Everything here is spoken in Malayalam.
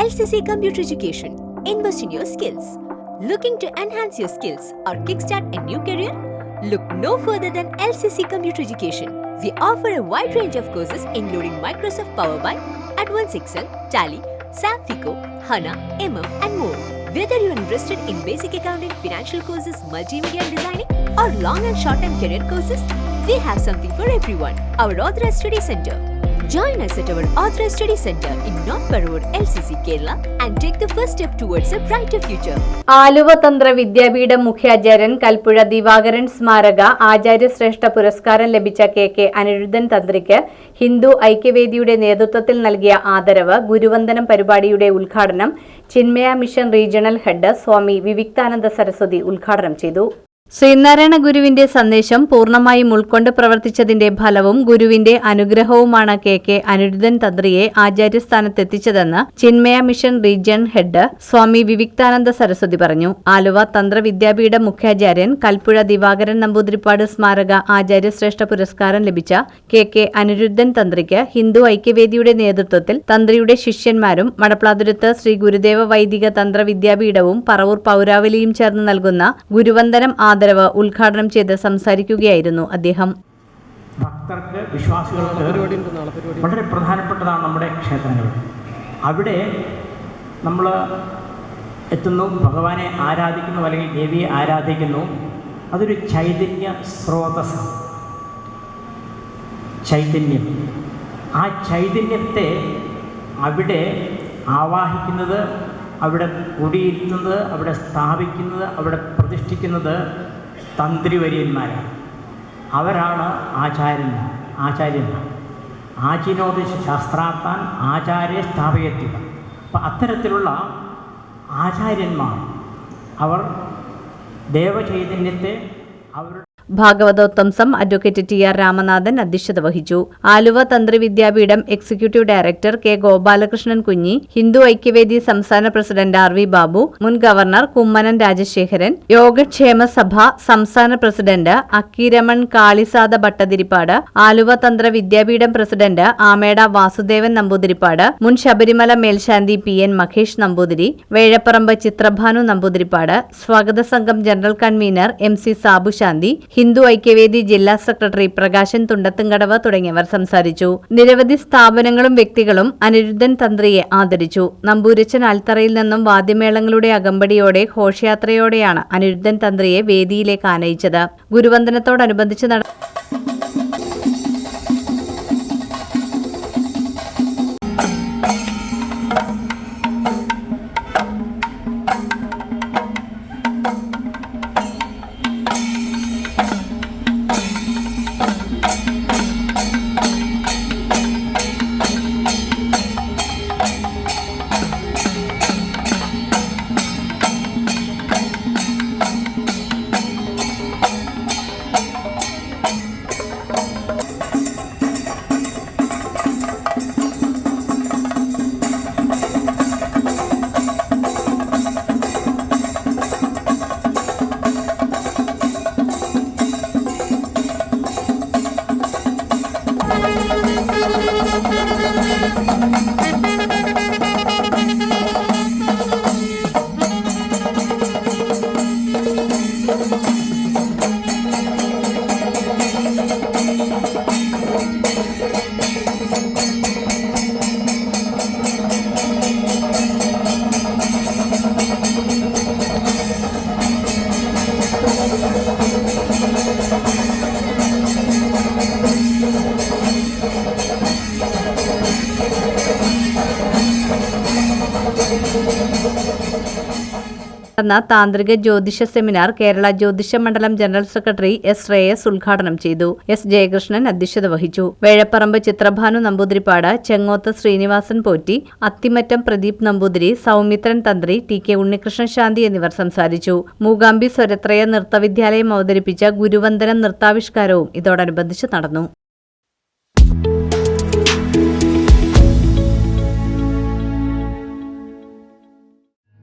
LCC Computer Education. Invest in your skills. Looking to enhance your skills or kickstart a new career? Look no further than LCC Computer Education. We offer a wide range of courses including Microsoft Power BI, Advanced Excel, Tally, SAP FICO, HANA, and more. Whether you are interested in basic accounting, financial courses, multimedia and designing, or long and short-term career courses, we have something for everyone. Our Authorized Study Center. Join us at our Authorized Study Center in North Parur, LCC, Kerala and take the first step towards a brighter future. Aluva തന്ത്ര വിദ്യാപീഠം മുഖ്യാചാര്യൻ കൽപ്പുഴ ദിവാകരൻ സ്മാരക ആചാര്യശ്രേഷ്ഠ പുരസ്കാരം ലഭിച്ച കെ അനിരുദ്ധൻ തന്ത്രിക്ക് ഹിന്ദു ഐക്യവേദിയുടെ നേതൃത്വത്തിൽ നൽകിയ ആദരവ് ഗുരുവന്ദനം പരിപാടിയുടെ ഉദ്ഘാടനം Chinmaya mission regional head Swami Viviktananda Saraswati ഉദ്ഘാടനം ചെയ്തു. ശ്രീനാരായണ ഗുരുവിന്റെ സന്ദേശം പൂർണ്ണമായും ഉൾക്കൊണ്ട് പ്രവർത്തിച്ചതിന്റെ ഫലവും ഗുരുവിന്റെ അനുഗ്രഹവുമാണ് കെ അനിരുദ്ധൻ തന്ത്രിയെ ആചാര്യസ്ഥാനത്തെത്തിച്ചതെന്ന് Chinmaya mission region head Swami Viviktananda Saraswati പറഞ്ഞു. ആലുവ തന്ത്ര വിദ്യാപീഠ മുഖ്യാചാര്യൻ കൽപ്പുഴ ദിവാകരൻ നമ്പൂതിരിപ്പാട് സ്മാരക ആചാര്യശ്രേഷ്ഠ പുരസ്കാരം ലഭിച്ച കെ അനിരുദ്ധൻ തന്ത്രിക്ക് ഹിന്ദു ഐക്യവേദിയുടെ നേതൃത്വത്തിൽ തന്ത്രിയുടെ ശിഷ്യന്മാരും മടപ്ലാതുരത്ത് ശ്രീ ഗുരുദേവ വൈദിക തന്ത്ര വിദ്യാപീഠവും പറവൂർ പൗരാവലിയും ചേർന്ന് നൽകുന്ന ഗുരുവന്ദനം ആദരവ് ഉദ്ഘാടനം ചെയ്ത് സംസാരിക്കുകയായിരുന്നു അദ്ദേഹം. ഭക്തർക്ക്, വിശ്വാസികൾക്ക് വളരെ പ്രധാനപ്പെട്ടതാണ് നമ്മുടെ ക്ഷേത്രങ്ങൾ. അവിടെ നമ്മൾ എത്തുന്നു, ഭഗവാനെ ആരാധിക്കുന്നു അല്ലെങ്കിൽ ദേവിയെ ആരാധിക്കുന്നു. അതൊരു ചൈതന്യ സ്രോതസ്, ചൈതന്യം. ആ ചൈതന്യത്തെ അവിടെ ആവാഹിക്കുന്നത്, അവിടെ കുടിയിരുത്തുന്നത്, അവിടെ സ്ഥാപിക്കുന്നത്, അവിടെ പ്രതിഷ്ഠിക്കുന്നത് തന്ത്രിവര്യന്മാരാണ്. അവരാണ് ആചാര്യന്മാർ. ആചിനോദശ ശാസ്ത്രാർത്ഥാൻ ആചാര്യ സ്ഥാപയത്തുക. അപ്പം അത്തരത്തിലുള്ള ആചാര്യന്മാർ അവർ ദേവചൈതന്യത്തെ അവരുടെ ഭാഗവതോത്തംസം അഡ്വക്കേറ്റ് ടി.ആർ. രാമനാഥൻ അധ്യക്ഷത വഹിച്ചു. ആലുവ തന്ത്രി വിദ്യാപീഠം എക്സിക്യൂട്ടീവ് ഡയറക്ടർ കെ ഗോപാലകൃഷ്ണൻ കുഞ്ഞി, ഹിന്ദു ഐക്യവേദി സംസ്ഥാന പ്രസിഡന്റ് ആർ.വി. ബാബു, മുൻ ഗവർണർ കുമ്മനം രാജശേഖരൻ, യോഗക്ഷേമ സഭ സംസ്ഥാന പ്രസിഡന്റ് അക്കിരമൺ കാളിസാദ ഭട്ടതിരിപ്പാട്, ആലുവ തന്ത്ര വിദ്യാപീഠം പ്രസിഡന്റ് ആമേട വാസുദേവൻ നമ്പൂതിരിപ്പാട്, മുൻ ശബരിമല മേൽശാന്തി പി.എൻ. മഹേഷ് നമ്പൂതിരി, വേഴപ്പറമ്പ് ചിത്രഭാനു നമ്പൂതിരിപ്പാട്, സ്വാഗത സംഘം general convener M C. Sabu Shanthi, Hindu Aikyavedi ജില്ലാ സെക്രട്ടറി പ്രകാശൻ തുണ്ടത്തുംകടവ് തുടങ്ങിയവർ സംസാരിച്ചു. നിരവധി സ്ഥാപനങ്ങളും വ്യക്തികളും അനിരുദ്ധൻ തന്ത്രിയെ ആദരിച്ചു. നമ്പൂരച്ചൻ ആൽത്തറയിൽ നിന്നും വാദ്യമേളങ്ങളുടെ അകമ്പടിയോടെ ഘോഷയാത്രയോടെയാണ് അനിരുദ്ധൻ തന്ത്രിയെ വേദിയിലേക്ക് ആനയിച്ചത്. ഗുരുവന്ദനത്തോടനുബന്ധിച്ച് നടന്ന താന്ത്രിക ജ്യോതിഷ സെമിനാർ കേരള ജ്യോതിഷ മണ്ഡലം ജനറൽ സെക്രട്ടറി എസ്. ശ്രേയസ് ഉദ്ഘാടനം ചെയ്തു. എസ്. ജയകൃഷ്ണൻ അധ്യക്ഷത വഹിച്ചു. വേഴപ്പറമ്പ് ചിത്രഭാനു നമ്പൂതിരിപ്പാട്, ചെങ്ങോത്ത് ശ്രീനിവാസൻ പോറ്റി, അത്തിമറ്റം പ്രദീപ് നമ്പൂതിരി, സൗമിത്രൻ തന്ത്രി, ടി.കെ. ഉണ്ണികൃഷ്ണൻ ശാന്തി എന്നിവർ സംസാരിച്ചു. മൂകാംബി സ്വരത്രയ നൃത്തവിദ്യാലയം അവതരിപ്പിച്ച ഗുരുവന്ദനം നൃത്താവിഷ്കാരവും ഇതോടനുബന്ധിച്ച് നടന്നു.